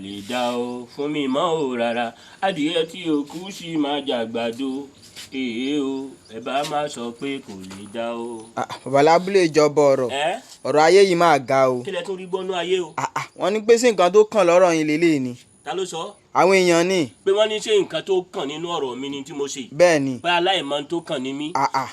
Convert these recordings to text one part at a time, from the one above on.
lè dá o fún mi mọ́ o rárá adìyẹ tí o kú sí máa jàgbàdo èé o ẹ bá má sọ pé kò lè dá o. bàbá lábúlé ìjọba ọ̀rọ̀ ayé yìí máa ga o. kí lẹ tún rí gbọ́nú ayé o. wọ́n ní pé sí nǹkan tó kàn lọ́rọ̀ yín lélẹ̀ ni. ta ló sọ. àwọn èèyàn ní. pé wọ́n ní ṣé nǹkan tó kàn nínú ọ̀rọ̀ mi ni tí mo ṣe. bẹ́ẹ̀ ni. pé aláìmọ̀ tó kàn ní mí.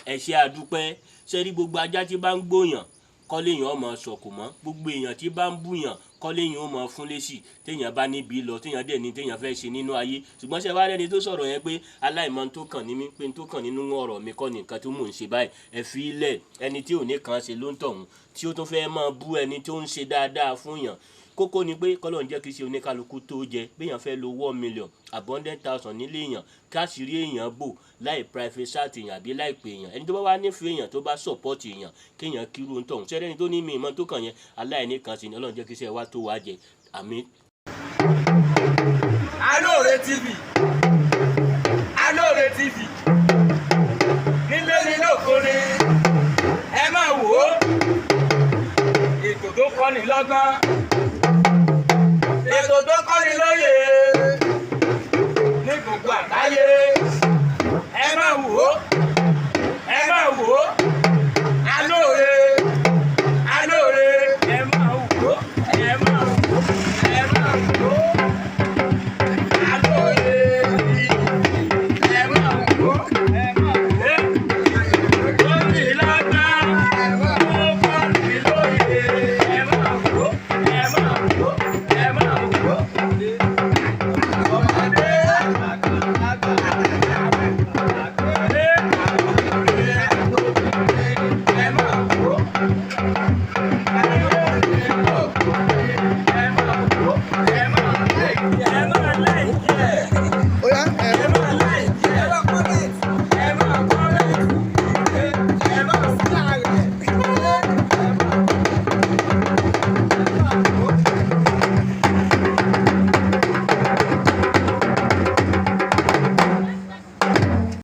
ẹ ṣé àdúpẹ́ ṣe rí gbogbo ajá tí bá ń gbóyàn kọ́lé èèyàn ọmọ sọ̀kò mọ́ gbogbo èèyàn tí bá ń búyàn kọ́lé èèyàn ọmọ fún lésì téèyàn bá níbi lọ téèyàn dẹ̀ ní téèyàn fẹ́ ṣe nínú ayé ṣùgbọ́n ṣe wá rẹ́ni tó sọ̀rọ̀ yẹn pé aláìmọ̀ tó kàn ní mí pé tó kàn nínú ọ̀rọ̀ mi kọ́ ni nǹkan tó mò ń ṣe báyìí ẹ fi ilẹ̀ ẹni tí ò ní kan ṣe ló ń tọ̀hún tí ó tún fẹ́ máa bú ẹni tó ń ṣe dáadáa fún yàn kókó ni pé kọ́lọ́n jẹ́ kí ṣe oníkálukú tó jẹ béèyàn fẹ́ lo 1 million abundant thousand nílé èèyàn káṣírí èèyàn bò láì private chat èèyàn àbí láì pè èèyàn ẹni tó bá wá nífẹ̀ẹ́ èèyàn tó bá support èèyàn kéèyàn kírú ń tọ̀hún ṣẹ́rẹ́ni tó ní mi ìmọ̀ tó kàn yẹn aláìní kan sí ni ọlọ́run jẹ́ kí iṣẹ́ wa tó wá jẹ àmín. Alore TV Alore TV nílé ní lóko ni ẹ máa wò ó ètò tó kọ́ni lọ́gbọ́n ètò tó